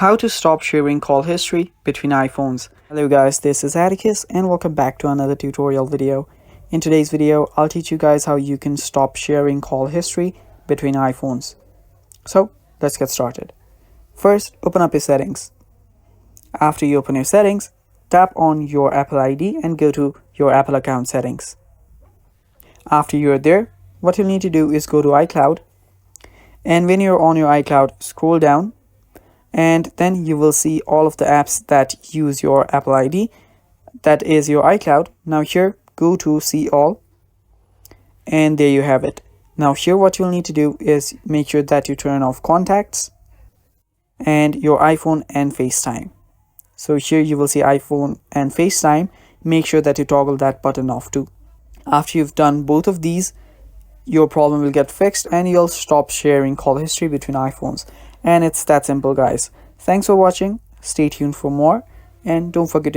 How to stop sharing call history between iPhones. Hello guys, this is Atticus and welcome back to another tutorial video. In today's video, I'll teach you guys how you can stop sharing call history between iPhones. So let's get started. First, open up your settings. After you open your settings, tap on your Apple ID and go to your Apple account settings. After you're there, what you'll need to do is go to iCloud, and when you're on your iCloud, scroll down, and then you will see all of the apps that use your Apple ID, that is your iCloud. Now here, go to see all, and there you have it. Now here what you'll need to do is make sure that you turn off contacts and your iPhone and FaceTime. So here you will see iPhone and FaceTime. Make sure that you toggle that button off too. After you've done both of these, your problem will get fixed and you'll stop sharing call history between iPhones. And it's that simple, guys. Thanks for watching. Stay tuned for more, and don't forget to